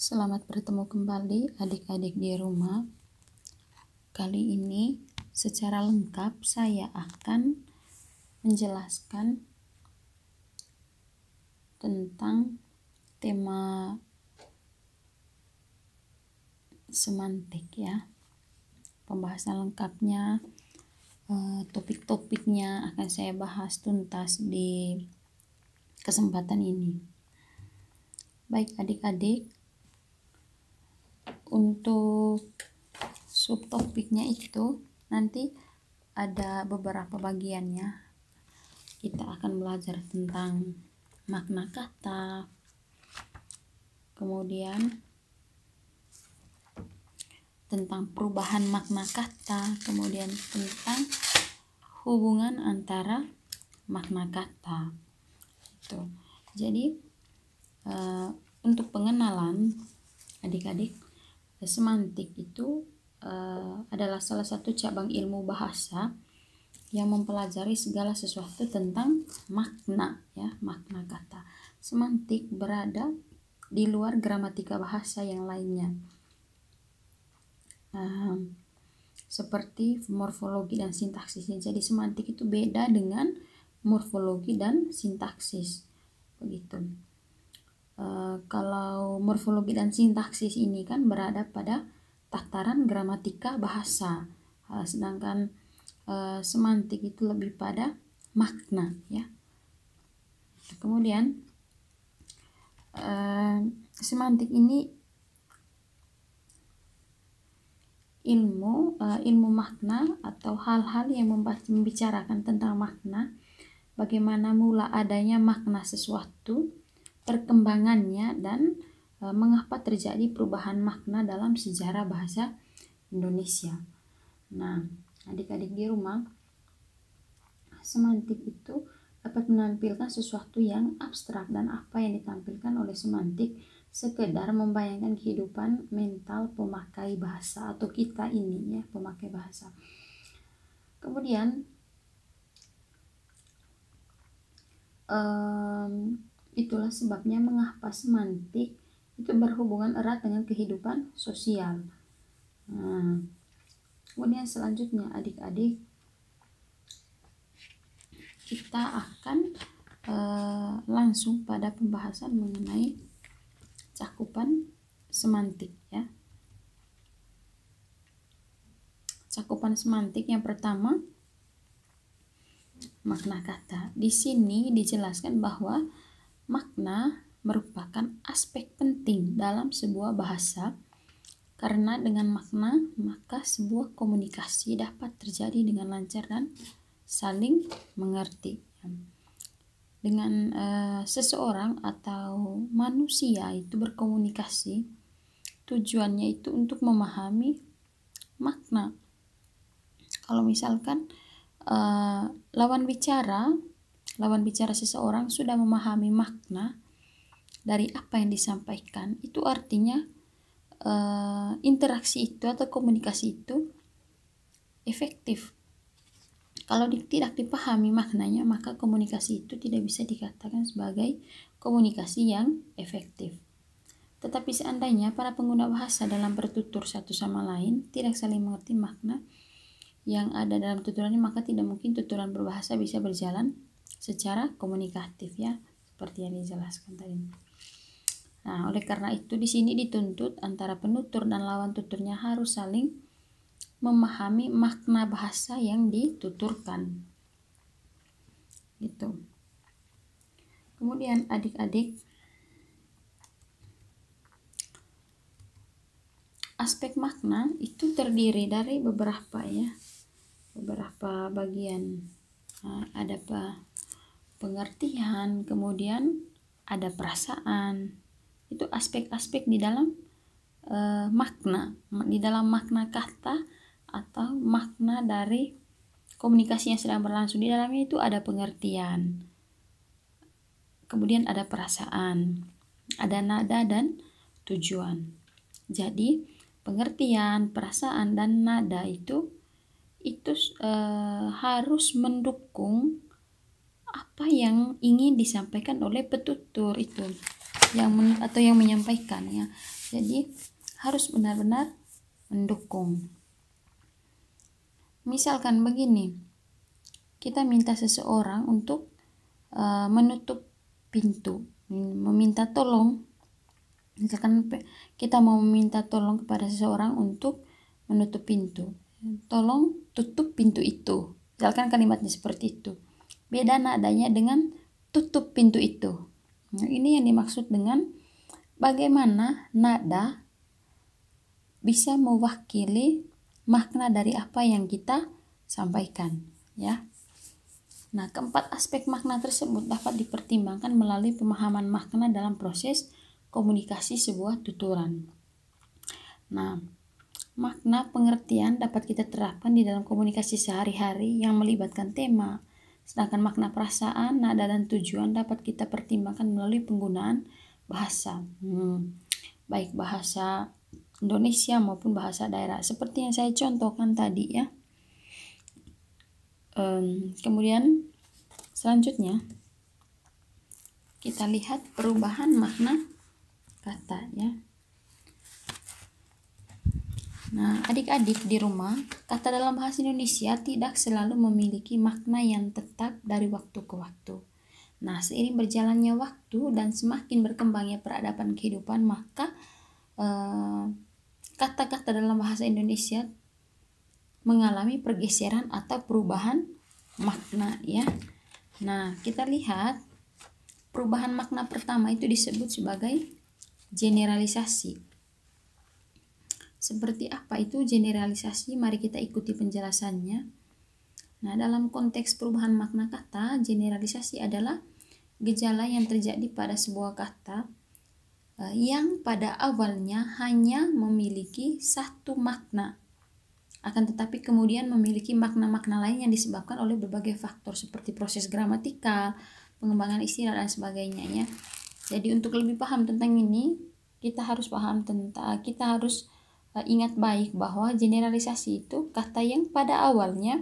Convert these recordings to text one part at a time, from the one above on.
Selamat bertemu kembali adik-adik di rumah. Kali ini secara lengkap saya akan menjelaskan tentang tema semantik ya. Pembahasan lengkapnya, topik-topiknya akan saya bahas tuntas di kesempatan ini. Baik adik-adik, untuk subtopiknya itu nanti ada beberapa bagiannya. Kita akan belajar tentang makna kata, kemudian tentang perubahan makna kata, kemudian tentang hubungan antara makna kata. Jadi untuk pengenalan adik-adik, semantik itu adalah salah satu cabang ilmu bahasa yang mempelajari segala sesuatu tentang makna ya, makna kata. Semantik berada di luar gramatika bahasa yang lainnya, seperti morfologi dan sintaksis. Jadi semantik itu beda dengan morfologi dan sintaksis, begitu. Kalau morfologi dan sintaksis ini kan berada pada tataran gramatika bahasa, sedangkan semantik itu lebih pada makna ya. Kemudian semantik ini ilmu makna atau hal-hal yang membicarakan tentang makna, bagaimana mula adanya makna sesuatu, perkembangannya, dan mengapa terjadi perubahan makna dalam sejarah bahasa Indonesia. Nah, adik-adik di rumah, semantik itu dapat menampilkan sesuatu yang abstrak, dan apa yang ditampilkan oleh semantik sekedar membayangkan kehidupan mental pemakai bahasa atau kita ini ya, pemakai bahasa. Kemudian itulah sebabnya mengapa semantik itu berhubungan erat dengan kehidupan sosial. Kemudian selanjutnya adik-adik, kita akan langsung pada pembahasan mengenai cakupan semantik ya. Cakupan semantik yang pertama, makna kata. Di sini dijelaskan bahwa makna merupakan aspek penting dalam sebuah bahasa, karena dengan makna maka sebuah komunikasi dapat terjadi dengan lancar dan saling mengerti. Dengan seseorang atau manusia itu berkomunikasi, tujuannya itu untuk memahami makna. Kalau misalkan lawan bicara seseorang sudah memahami makna dari apa yang disampaikan, itu artinya interaksi itu atau komunikasi itu efektif. Kalau tidak dipahami maknanya, maka komunikasi itu tidak bisa dikatakan sebagai komunikasi yang efektif. Tetapi seandainya para pengguna bahasa dalam bertutur satu sama lain tidak saling mengerti makna yang ada dalam tuturannya, maka tidak mungkin tuturan berbahasa bisa berjalan secara komunikatif ya, seperti yang dijelaskan tadi. Nah, oleh karena itu di sini dituntut antara penutur dan lawan tuturnya harus saling memahami makna bahasa yang dituturkan. Gitu. Kemudian adik-adik, aspek makna itu terdiri dari beberapa bagian. Ada pengertian, kemudian ada perasaan. Itu aspek-aspek di dalam makna, di dalam makna kata atau makna dari komunikasi yang sedang berlangsung. Di dalamnya itu ada pengertian, kemudian ada perasaan, ada nada dan tujuan. Jadi pengertian, perasaan, dan nada itu harus mendukung apa yang ingin disampaikan oleh petutur itu, yang menyampaikan ya. Jadi harus benar-benar mendukung. Misalkan begini, kita minta seseorang untuk menutup pintu, meminta tolong. Misalkan kita mau meminta tolong kepada seseorang untuk menutup pintu, tolong tutup pintu itu. Misalkan kalimatnya seperti itu. Beda nadanya dengan tutup pintu itu. Nah, ini yang dimaksud dengan bagaimana nada bisa mewakili makna dari apa yang kita sampaikan, ya. Nah, keempat aspek makna tersebut dapat dipertimbangkan melalui pemahaman makna dalam proses komunikasi sebuah tuturan. Nah, makna pengertian dapat kita terapkan di dalam komunikasi sehari-hari yang melibatkan tema, sedangkan makna perasaan, nada, dan tujuan dapat kita pertimbangkan melalui penggunaan bahasa, baik bahasa Indonesia maupun bahasa daerah, seperti yang saya contohkan tadi, ya. Kemudian selanjutnya kita lihat perubahan makna kata, ya. Nah, adik-adik di rumah, kata dalam bahasa Indonesia tidak selalu memiliki makna yang tetap dari waktu ke waktu. Nah, seiring berjalannya waktu dan semakin berkembangnya peradaban kehidupan, maka kata-kata dalam bahasa Indonesia mengalami pergeseran atau perubahan makna, ya. Nah, kita lihat perubahan makna pertama itu disebut sebagai generalisasi. Seperti apa itu generalisasi? Mari kita ikuti penjelasannya. Nah, dalam konteks perubahan makna kata, generalisasi adalah gejala yang terjadi pada sebuah kata yang pada awalnya hanya memiliki satu makna, akan tetapi kemudian memiliki makna-makna lain yang disebabkan oleh berbagai faktor seperti proses gramatikal, pengembangan istilah, dan sebagainya, ya. Jadi untuk lebih paham tentang ini, kita harus ingat baik bahwa generalisasi itu kata yang pada awalnya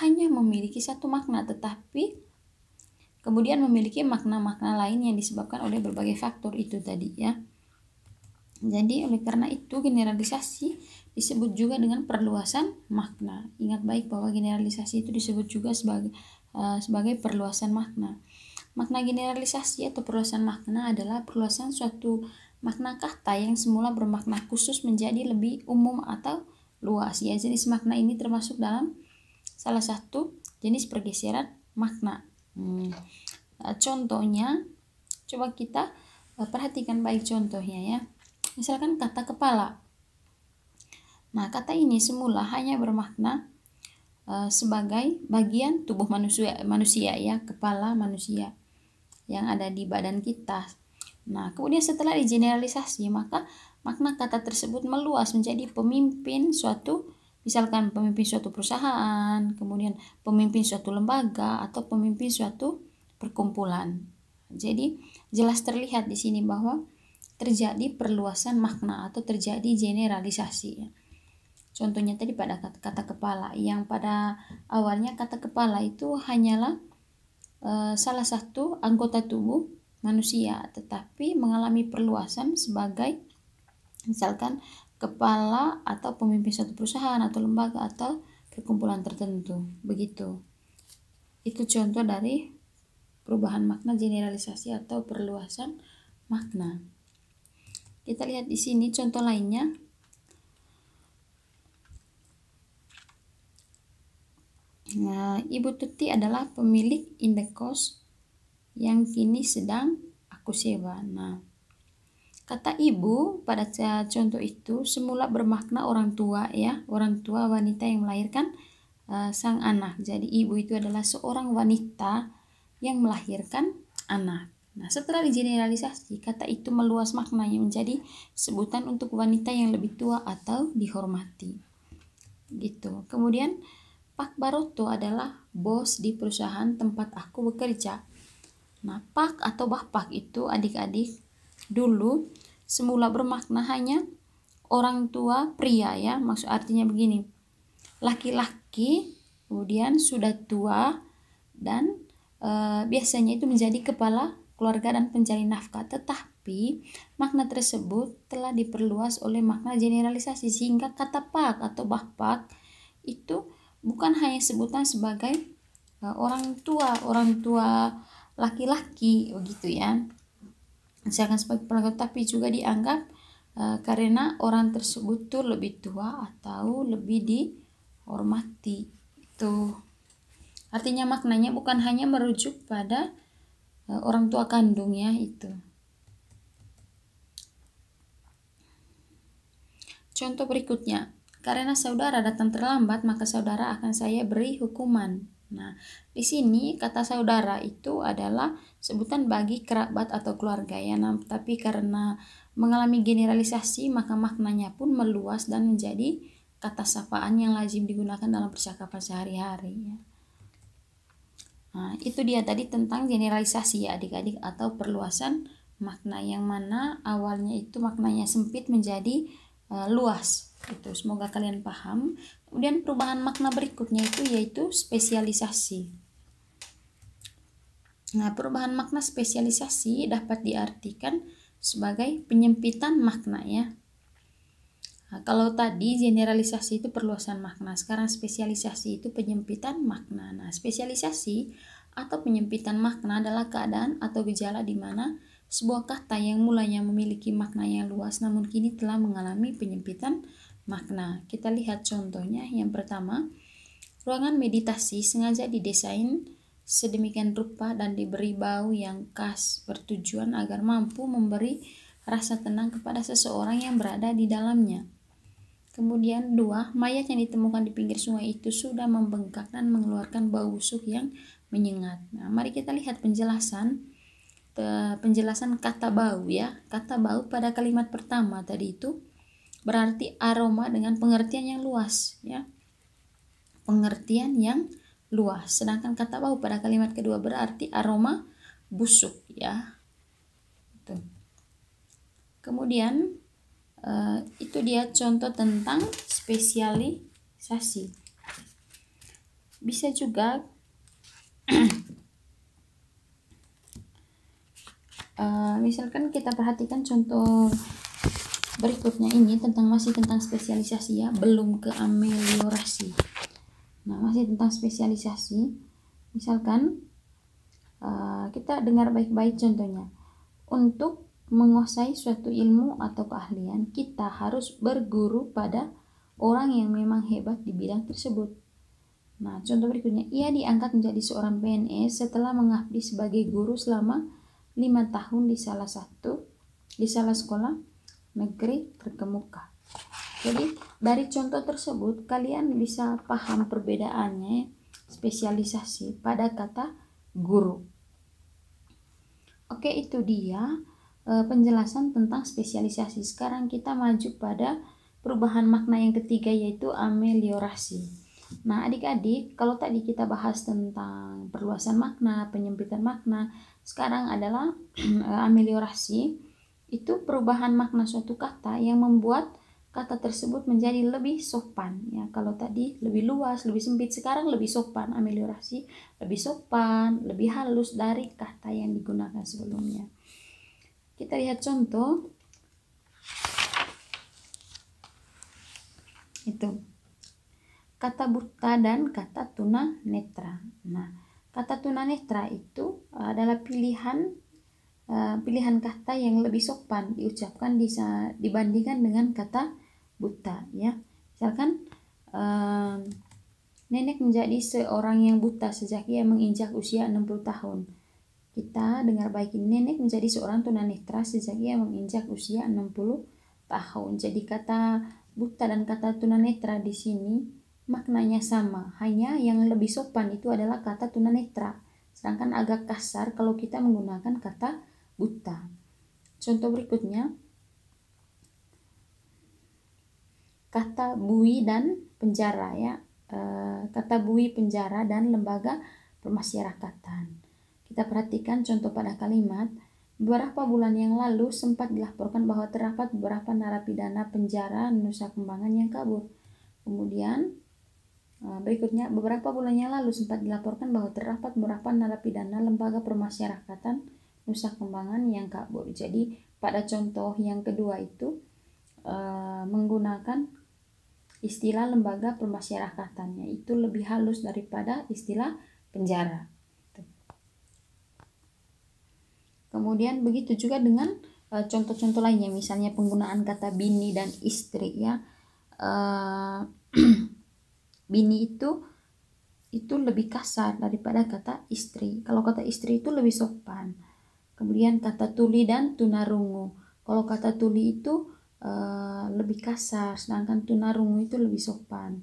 hanya memiliki satu makna, tetapi kemudian memiliki makna-makna lain yang disebabkan oleh berbagai faktor itu tadi, ya. Jadi oleh karena itu generalisasi disebut juga dengan perluasan makna. Ingat baik bahwa generalisasi itu disebut juga sebagai perluasan makna. Makna generalisasi atau perluasan makna adalah perluasan suatu makna kata yang semula bermakna khusus menjadi lebih umum atau luas, ya. Jenis makna ini termasuk dalam salah satu jenis pergeseran makna. Contohnya, coba kita perhatikan baik contohnya, ya. Misalkan kata kepala. Nah, kata ini semula hanya bermakna sebagai bagian tubuh manusia, ya, kepala manusia yang ada di badan kita. Nah, kemudian setelah digeneralisasi, maka makna kata tersebut meluas menjadi pemimpin suatu, misalkan pemimpin suatu perusahaan, kemudian pemimpin suatu lembaga, atau pemimpin suatu perkumpulan. Jadi jelas terlihat di sini bahwa terjadi perluasan makna atau terjadi generalisasi. Contohnya tadi pada kata kepala, yang pada awalnya kata kepala itu hanyalah salah satu anggota tubuh manusia, tetapi mengalami perluasan sebagai misalkan kepala atau pemimpin suatu perusahaan atau lembaga atau perkumpulan tertentu. Begitu. Itu contoh dari perubahan makna generalisasi atau perluasan makna. Kita lihat di sini contoh lainnya. Nah, Ibu Tuti adalah pemilik indekos yang kini sedang aku sewa. Nah, kata ibu pada contoh itu semula bermakna orang tua, ya, orang tua wanita yang melahirkan sang anak. Jadi ibu itu adalah seorang wanita yang melahirkan anak. Nah, setelah digeneralisasi, kata itu meluas maknanya menjadi sebutan untuk wanita yang lebih tua atau dihormati. Gitu. Kemudian Pak Baroto adalah bos di perusahaan tempat aku bekerja. Nah, Pak atau Bapak itu adik-adik dulu semula bermakna hanya orang tua pria, ya. Maksud artinya begini, laki-laki kemudian sudah tua dan biasanya itu menjadi kepala keluarga dan pencari nafkah. Tetapi Tapi makna tersebut telah diperluas oleh makna generalisasi, sehingga kata pak atau bahpak itu bukan hanya sebutan sebagai orang tua laki-laki begitu ya, misalkan sebagai pelengkap, tapi juga dianggap karena orang tersebut tuh lebih tua atau lebih dihormati. Itu artinya maknanya bukan hanya merujuk pada orang tua kandung ya itu. Contoh berikutnya, karena saudara datang terlambat maka saudara akan saya beri hukuman. Nah, di sini kata saudara itu adalah sebutan bagi kerabat atau keluarga ya. Nah, tapi karena mengalami generalisasi maka maknanya pun meluas dan menjadi kata sapaan yang lazim digunakan dalam percakapan sehari-hari ya. Nah, itu dia tadi tentang generalisasi ya adik-adik, atau perluasan makna, yang mana awalnya itu maknanya sempit menjadi luas. Itu semoga kalian paham. Kemudian perubahan makna berikutnya itu yaitu spesialisasi. Nah, perubahan makna spesialisasi dapat diartikan sebagai penyempitan makna ya. Nah, kalau tadi generalisasi itu perluasan makna, sekarang spesialisasi itu penyempitan makna. Nah, spesialisasi atau penyempitan makna adalah keadaan atau gejala di mana sebuah kata yang mulanya memiliki makna yang luas namun kini telah mengalami penyempitan makna. Kita lihat contohnya. Yang pertama, ruangan meditasi sengaja didesain sedemikian rupa dan diberi bau yang khas bertujuan agar mampu memberi rasa tenang kepada seseorang yang berada di dalamnya. Kemudian 2, mayat yang ditemukan di pinggir sungai itu sudah membengkak dan mengeluarkan bau busuk yang menyengat. Nah, mari kita lihat penjelasan kata bau ya. Kata bau pada kalimat pertama tadi itu berarti aroma dengan pengertian yang luas ya. Pengertian yang luas. Sedangkan kata bau pada kalimat kedua berarti aroma busuk ya. Tuh. Kemudian itu dia contoh tentang spesialisasi. Bisa juga misalkan kita perhatikan contoh berikutnya ini masih tentang spesialisasi ya, belum ke ameliorasi. Nah, masih tentang spesialisasi. Misalkan kita dengar baik-baik contohnya. Untuk menguasai suatu ilmu atau keahlian, kita harus berguru pada orang yang memang hebat di bidang tersebut. Nah, contoh berikutnya, ia diangkat menjadi seorang PNS setelah mengabdi sebagai guru selama 5 tahun di salah sekolah negeri terkemuka. Jadi, dari contoh tersebut kalian bisa paham perbedaannya spesialisasi pada kata guru. Oke, itu dia penjelasan tentang spesialisasi. Sekarang kita maju pada perubahan makna yang ketiga yaitu ameliorasi. Nah, adik-adik, kalau tadi kita bahas tentang perluasan makna, penyempitan makna, sekarang adalah ameliorasi. Itu perubahan makna suatu kata yang membuat kata tersebut menjadi lebih sopan ya. Kalau tadi lebih luas, lebih sempit, sekarang lebih sopan. Ameliorasi lebih sopan, lebih halus dari kata yang digunakan sebelumnya. Kita lihat contoh. Itu kata buta dan kata tunanetra. Nah, kata tunanetra itu adalah pilihan kata yang lebih sopan diucapkan dibandingkan dengan kata buta ya. Misalkan nenek menjadi seorang yang buta sejak ia menginjak usia 60 tahun. Kita dengar baik ini, nenek menjadi seorang tunanetra sejak ia menginjak usia 60 tahun. Jadi kata buta dan kata tunanetra di sini maknanya sama, hanya yang lebih sopan itu adalah kata tunanetra, sedangkan agak kasar kalau kita menggunakan kata buta. Contoh berikutnya, kata bui dan penjara ya. Kata bui, penjara, dan lembaga permasyarakatan. Kita perhatikan contoh pada kalimat. Beberapa bulan yang lalu sempat dilaporkan bahwa terdapat beberapa narapidana penjara Nusa Kambangan yang kabur. Kemudian berikutnya, beberapa bulan yang lalu sempat dilaporkan bahwa terdapat beberapa narapidana lembaga permasyarakatan Nusa Kambangan yang kabur. Jadi pada contoh yang kedua itu menggunakan istilah lembaga permasyarakatannya, itu lebih halus daripada istilah penjara. Kemudian begitu juga dengan contoh-contoh lainnya, misalnya penggunaan kata bini dan istri ya. Bini itu lebih kasar daripada kata istri. Kalau kata istri itu lebih sopan. Kemudian kata tuli dan tunarungu. Kalau kata tuli itu lebih kasar, sedangkan tunarungu itu lebih sopan.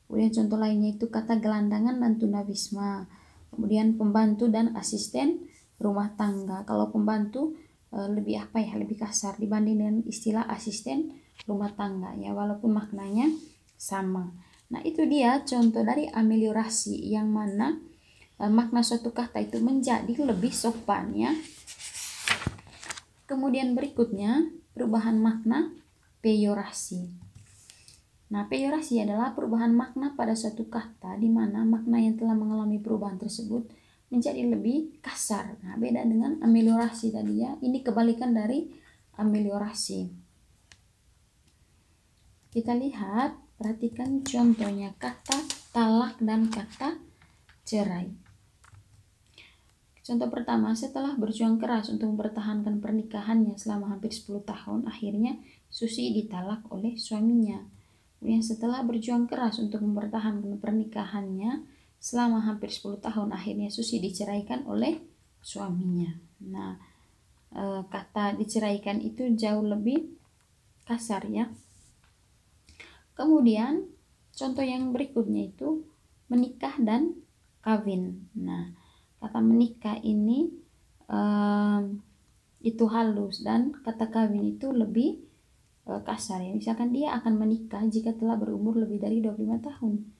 Kemudian contoh lainnya itu kata gelandangan dan tunawisma. Kemudian pembantu dan asisten rumah tangga. Kalau pembantu lebih lebih kasar dibanding dengan istilah asisten rumah tangga ya, walaupun maknanya sama. Nah, itu dia contoh dari ameliorasi, yang mana makna suatu kata itu menjadi lebih sopan ya. Kemudian berikutnya perubahan makna peyorasi. Nah, peyorasi adalah perubahan makna pada suatu kata di mana makna yang telah mengalami perubahan tersebut menjadi lebih kasar. Nah, beda dengan ameliorasi tadi ya. Ini kebalikan dari ameliorasi. Kita lihat, perhatikan contohnya kata talak dan kata cerai. Contoh pertama, setelah berjuang keras untuk mempertahankan pernikahannya selama hampir 10 tahun, akhirnya Susi ditalak oleh suaminya. Kemudian setelah berjuang keras untuk mempertahankan pernikahannya selama hampir 10 tahun, akhirnya Susi diceraikan oleh suaminya. Nah, kata diceraikan itu jauh lebih kasar ya. Kemudian contoh yang berikutnya itu menikah dan kawin. Nah, kata menikah ini itu halus dan kata kawin itu lebih kasar ya. Misalkan dia akan menikah jika telah berumur lebih dari 25 tahun.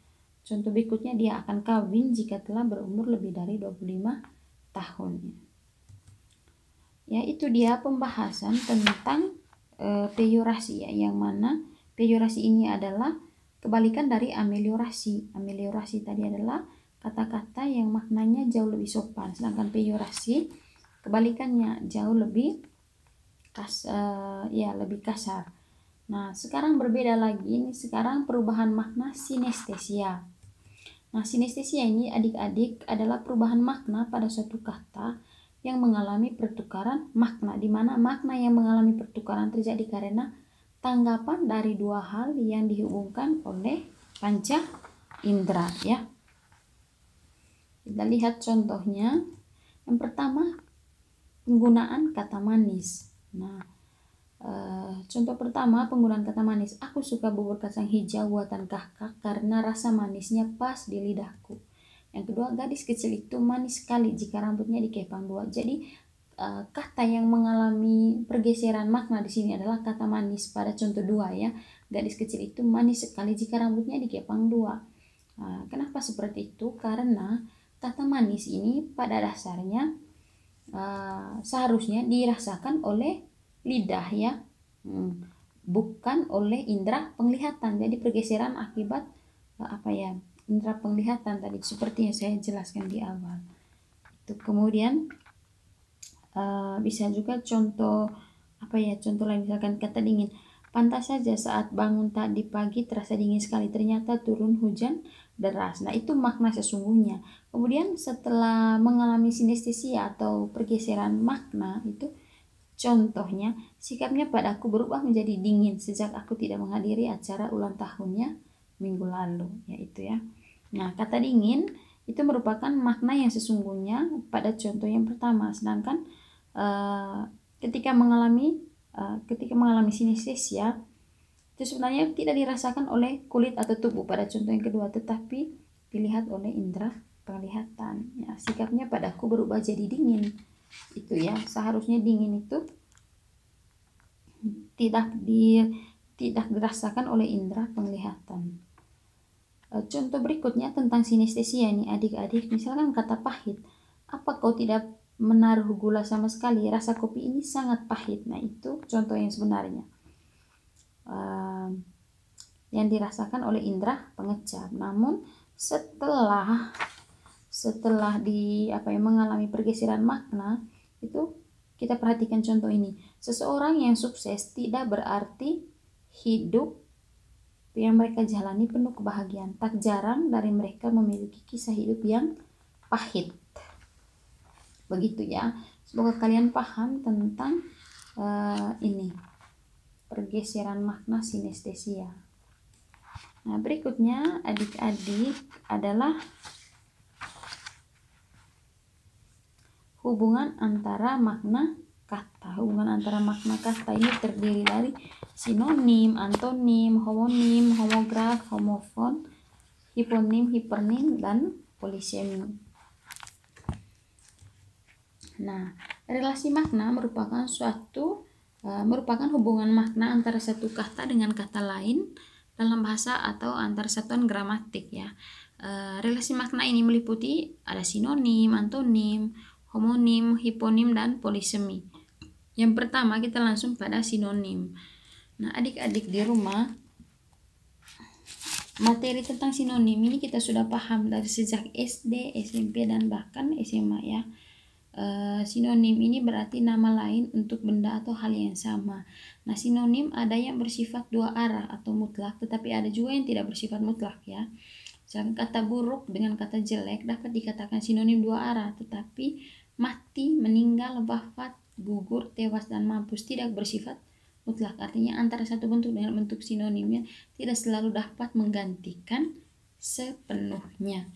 Contoh berikutnya, dia akan kawin jika telah berumur lebih dari 25 tahun. Ya, itu dia pembahasan tentang peyorasi ya, yang mana peyorasi ini adalah kebalikan dari ameliorasi. Ameliorasi tadi adalah kata-kata yang maknanya jauh lebih sopan, sedangkan peyorasi kebalikannya jauh lebih lebih kasar. Nah, sekarang berbeda lagi, ini sekarang perubahan makna sinestesia. Nah, sinestesia ini adik-adik adalah perubahan makna pada suatu kata yang mengalami pertukaran makna, di mana makna yang mengalami pertukaran terjadi karena tanggapan dari dua hal yang dihubungkan oleh panca indera ya. Kita lihat contohnya. Yang pertama, penggunaan kata manis. Nah, contoh pertama, penggunaan kata manis. Aku suka bubur kacang hijau buatan kakak karena rasa manisnya pas di lidahku. Yang kedua, gadis kecil itu manis sekali jika rambutnya dikepang dua. Jadi kata yang mengalami pergeseran makna di sini adalah kata manis pada contoh dua ya. Gadis kecil itu manis sekali jika rambutnya dikepang dua. Kenapa seperti itu? Karena kata manis ini pada dasarnya seharusnya dirasakan oleh lidah ya, bukan oleh indera penglihatan. Jadi pergeseran akibat indera penglihatan tadi, seperti yang saya jelaskan di awal. Itu kemudian bisa juga contoh contoh lain, misalkan kata dingin. Pantas saja saat bangun tadi pagi terasa dingin sekali, ternyata turun hujan deras. Nah, itu makna sesungguhnya. Kemudian setelah mengalami sinestesia atau pergeseran makna itu, contohnya, sikapnya padaku berubah menjadi dingin sejak aku tidak menghadiri acara ulang tahunnya minggu lalu, yaitu ya. Nah, kata dingin itu merupakan makna yang sesungguhnya pada contoh yang pertama, sedangkan ketika mengalami sinestesia itu sebenarnya tidak dirasakan oleh kulit atau tubuh pada contoh yang kedua, tetapi dilihat oleh indera penglihatan ya. Sikapnya padaku berubah jadi dingin, itu ya, seharusnya dingin itu tidak dirasakan oleh indera penglihatan. Contoh berikutnya tentang sinestesia ini adik-adik, misalkan kata pahit. Apa kau tidak menaruh gula sama sekali? Rasa kopi ini sangat pahit. Nah, itu contoh yang sebenarnya yang dirasakan oleh indera pengecap. Namun setelah mengalami pergeseran makna itu Kita perhatikan contoh ini. Seseorang yang sukses tidak berarti hidup yang mereka jalani penuh kebahagiaan. Tak jarang dari mereka memiliki kisah hidup yang pahit. Begitu ya. Semoga kalian paham tentang ini pergeseran makna sinestesia. Nah, berikutnya adik-adik adalah hubungan antara makna kata. Hubungan antara makna kata ini terdiri dari sinonim, antonim, homonim, homograf, homofon, hiponim, hipernim, dan polisemi. Nah, relasi makna merupakan hubungan makna antara satu kata dengan kata lain dalam bahasa atau antar satuan gramatik ya. Relasi makna ini meliputi ada sinonim, antonim, homonim, hiponim, dan polisemi. Yang pertama kita langsung pada sinonim. Nah, adik-adik di rumah, materi tentang sinonim ini kita sudah paham dari sejak SD, SMP, dan bahkan SMA ya. Sinonim ini berarti nama lain untuk benda atau hal yang sama. Nah, sinonim ada yang bersifat dua arah atau mutlak, tetapi ada juga yang tidak bersifat mutlak ya. Misalkan kata buruk dengan kata jelek dapat dikatakan sinonim dua arah, tetapi mati, meninggal, wafat, gugur, tewas, dan mampus tidak bersifat mutlak. Artinya antara satu bentuk dengan bentuk sinonimnya tidak selalu dapat menggantikan sepenuhnya.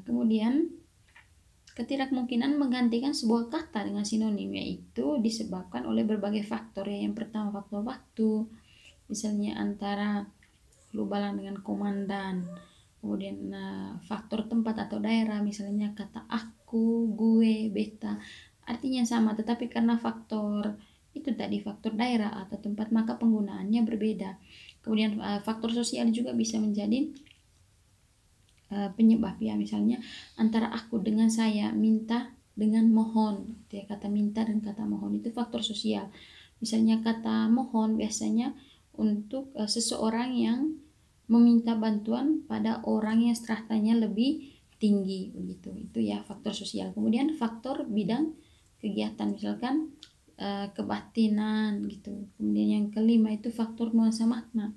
Kemudian ketidakmungkinan menggantikan sebuah kata dengan sinonimnya itu disebabkan oleh berbagai faktor ya. Yang pertama faktor waktu, misalnya antara Lubalang dengan komandan. Kemudian faktor tempat atau daerah, misalnya kata aku, gue, beta, artinya sama, tetapi karena faktor itu tadi faktor daerah atau tempat maka penggunaannya berbeda. Kemudian faktor sosial juga bisa menjadi penyebab ya, misalnya antara aku dengan saya, minta dengan mohon ya, kata minta dan kata mohon itu faktor sosial. Misalnya kata mohon biasanya untuk seseorang yang meminta bantuan pada orang yang stratanya lebih tinggi begitu, itu ya faktor sosial. Kemudian faktor bidang kegiatan, misalkan kebatinan gitu. Kemudian yang kelima itu faktor nuansa makna,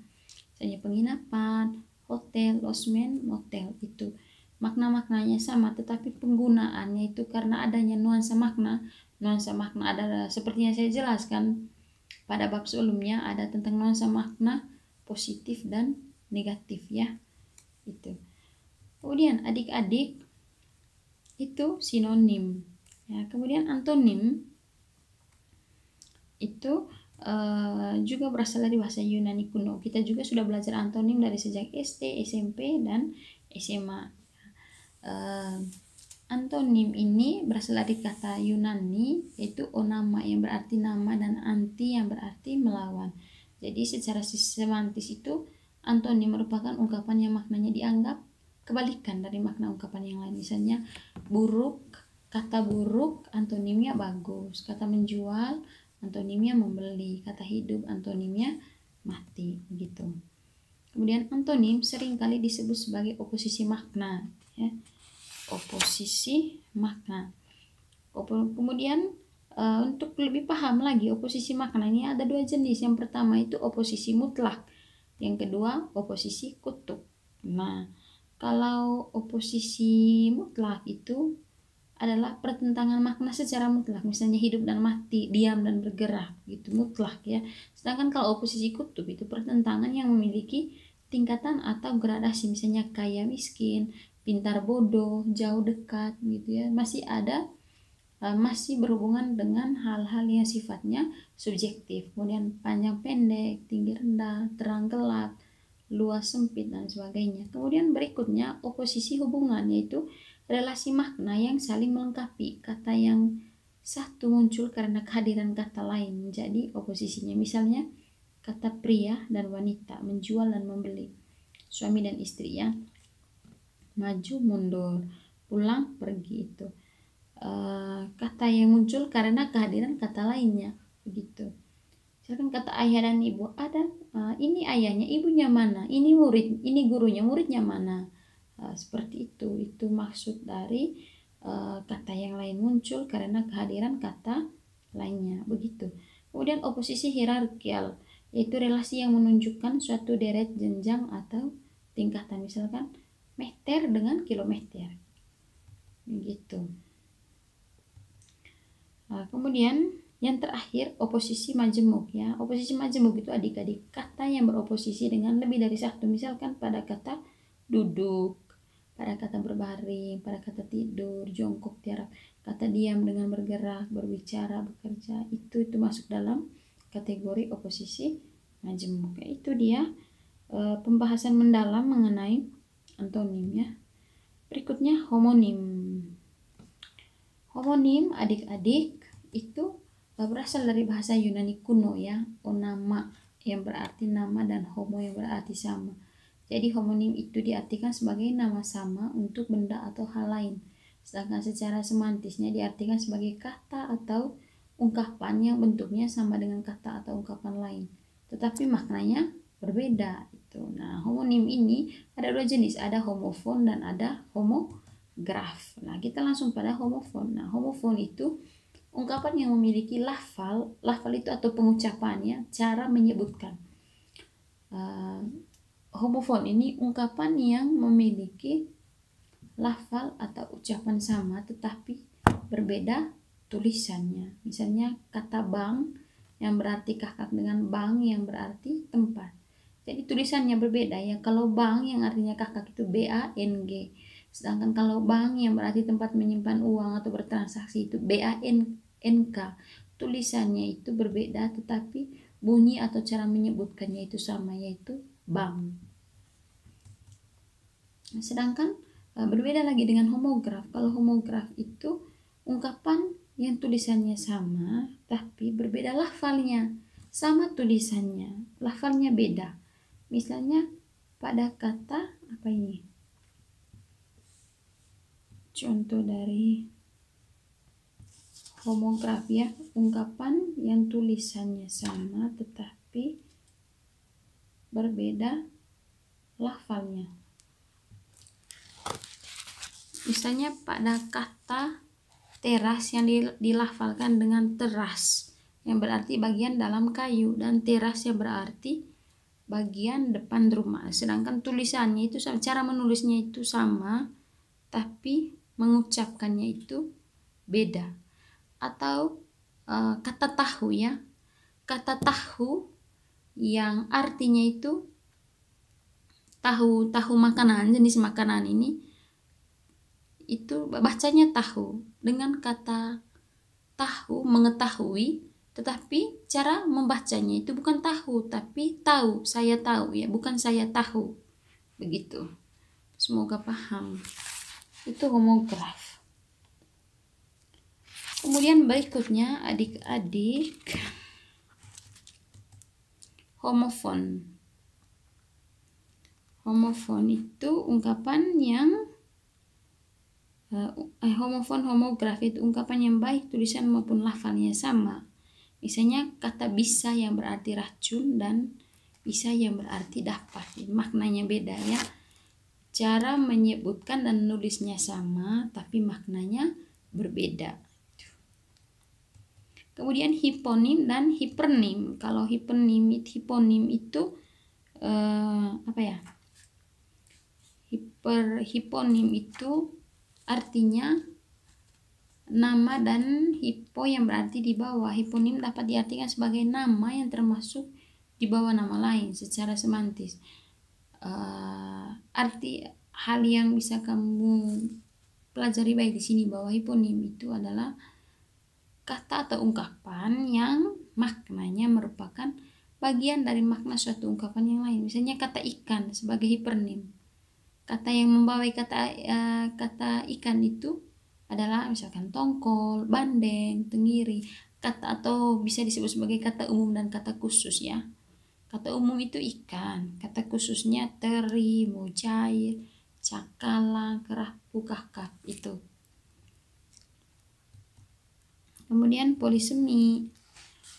misalnya penginapan, hotel, losmen, motel, itu makna-maknanya sama tetapi penggunaannya itu karena adanya nuansa makna ada seperti yang saya jelaskan pada bab sebelumnya, ada tentang nuansa makna positif dan negatif ya itu. Kemudian adik-adik itu sinonim ya. Kemudian antonim itu juga berasal dari bahasa Yunani kuno. Kita juga sudah belajar antonim dari sejak SD, SMP, dan SMA. Antonim ini berasal dari kata Yunani yaitu onama yang berarti nama dan anti yang berarti melawan. Jadi secara semantis itu antonim merupakan ungkapan yang maknanya dianggap kebalikan dari makna ungkapan yang lain. Misalnya buruk, kata buruk antonimnya bagus, kata menjual antonimnya membeli, kata hidup antonimnya mati begitu. Kemudian antonim seringkali disebut sebagai oposisi makna ya. Oposisi makna. Kemudian untuk lebih paham lagi oposisi makna ini ada dua jenis. Yang pertama itu oposisi mutlak, yang kedua oposisi kutub. Nah, kalau oposisi mutlak itu adalah pertentangan makna secara mutlak, misalnya hidup dan mati, diam dan bergerak, gitu mutlak ya. Sedangkan kalau oposisi kutub itu pertentangan yang memiliki tingkatan atau gradasi, misalnya kaya miskin, pintar bodoh, jauh dekat gitu ya. Masih berhubungan dengan hal-hal yang sifatnya subjektif. Kemudian panjang pendek, tinggi rendah, terang gelap, luas sempit, dan sebagainya. Kemudian berikutnya oposisi hubungan, yaitu relasi makna yang saling melengkapi. Kata yang satu muncul karena kehadiran kata lain menjadi oposisinya. Misalnya kata pria dan wanita, menjual dan membeli, suami dan istri ya, maju mundur, pulang pergi, itu kata yang muncul karena kehadiran kata lainnya begitu. Misalkan kata ayah dan ibu, ada ini ayahnya, ibunya mana, ini murid, ini gurunya, muridnya mana, seperti itu maksud dari kata yang lain muncul karena kehadiran kata lainnya, begitu. Kemudian oposisi hierarkial, yaitu relasi yang menunjukkan suatu deret jenjang atau tingkatan, misalkan meter dengan kilometer, begitu. Kemudian yang terakhir oposisi majemuk ya. Oposisi majemuk itu adik-adik kata yang beroposisi dengan lebih dari satu, misalkan pada kata duduk, pada kata berbaring, pada kata tidur, jongkok, tiarap, kata diam dengan bergerak, berbicara, bekerja, itu masuk dalam kategori oposisi majemuk. Itu dia pembahasan mendalam mengenai antonim ya. Berikutnya homonim. Homonim adik-adik itu berasal dari bahasa Yunani kuno ya, onama yang berarti nama dan homo yang berarti sama. Jadi homonim itu diartikan sebagai nama sama untuk benda atau hal lain. Sedangkan secara semantisnya diartikan sebagai kata atau ungkapan yang bentuknya sama dengan kata atau ungkapan lain, tetapi maknanya berbeda itu. Nah, homonim ini ada dua jenis, ada homofon dan ada homograf. Nah, kita langsung pada homofon. Nah, homofon itu ungkapan yang memiliki lafal itu atau pengucapannya, cara menyebutkan. Homofon ini ungkapan yang memiliki lafal atau ucapan sama tetapi berbeda tulisannya. Misalnya kata bank yang berarti kakak dengan bank yang berarti tempat. Jadi tulisannya berbeda ya. Kalau bank yang artinya kakak itu BANG. Sedangkan kalau bank yang berarti tempat menyimpan uang atau bertransaksi itu BANK. Tulisannya itu berbeda tetapi bunyi atau cara menyebutkannya itu sama, yaitu bank. Sedangkan berbeda lagi dengan homograf. Kalau homograf itu ungkapan yang tulisannya sama tapi berbeda lafalnya. Sama tulisannya, lafalnya beda. Misalnya pada kata apa ini? Contoh dari homograf ya, ungkapan yang tulisannya sama tetapi berbeda lafalnya. Misalnya pada kata teras yang dilafalkan dengan teras yang berarti bagian dalam kayu, dan teras yang berarti bagian depan rumah. Sedangkan tulisannya itu sama, cara menulisnya itu sama tapi mengucapkannya itu beda. Atau kata tahu ya, kata tahu yang artinya itu tahu makanan, jenis makanan ini itu bacanya tahu, dengan kata tahu mengetahui, tetapi cara membacanya itu bukan tahu tapi tahu, saya tahu ya, bukan saya tahu, begitu. Semoga paham. Itu homograf. Kemudian berikutnya adik-adik homofon. Homofon itu ungkapan yang homofon homograf itu ungkapan yang baik tulisan maupun lafalnya sama. Misalnya kata bisa yang berarti racun dan bisa yang berarti dapat, maknanya beda ya. Cara menyebutkan dan nulisnya sama tapi maknanya berbeda. Kemudian hiponim dan hipernim. Kalau hiponim itu apa ya? Hiponim itu artinya nama dan hipo yang berarti di bawah. Hiponim dapat diartikan sebagai nama yang termasuk di bawah nama lain secara semantis. Arti hal yang bisa kamu pelajari baik di sini bahwa hiponim itu adalah kata atau ungkapan yang maknanya merupakan bagian dari makna suatu ungkapan yang lain. Misalnya kata ikan sebagai hipernim. Kata yang membawai kata ikan itu adalah misalkan tongkol, bandeng, tenggiri. Kata atau bisa disebut sebagai kata umum dan kata khusus ya. Kata umum itu ikan, kata khususnya teri, mujair, cakalang, kerapu, kakap itu. Kemudian polisemi.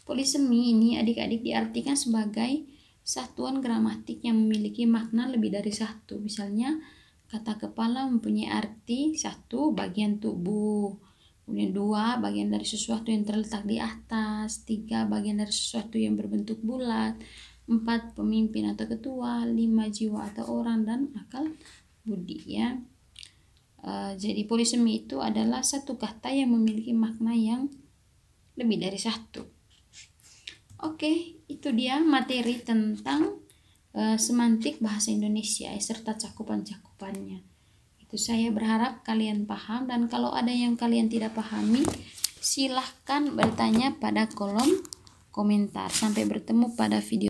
Polisemi ini adik-adik diartikan sebagai satuan gramatik yang memiliki makna lebih dari satu. Misalnya Kata kepala mempunyai arti 1. Bagian tubuh, kemudian 2. Bagian dari sesuatu yang terletak di atas, 3. Bagian dari sesuatu yang berbentuk bulat, 4. Pemimpin atau ketua, 5. Jiwa atau orang, dan akal budi ya. Jadi polisemi itu adalah satu kata yang memiliki makna yang lebih dari satu. Oke, itu dia materi tentang semantik bahasa Indonesia serta cakupan-cakupannya. Itu saya berharap kalian paham, dan kalau ada yang kalian tidak pahami, silahkan bertanya pada kolom komentar. Sampai bertemu pada video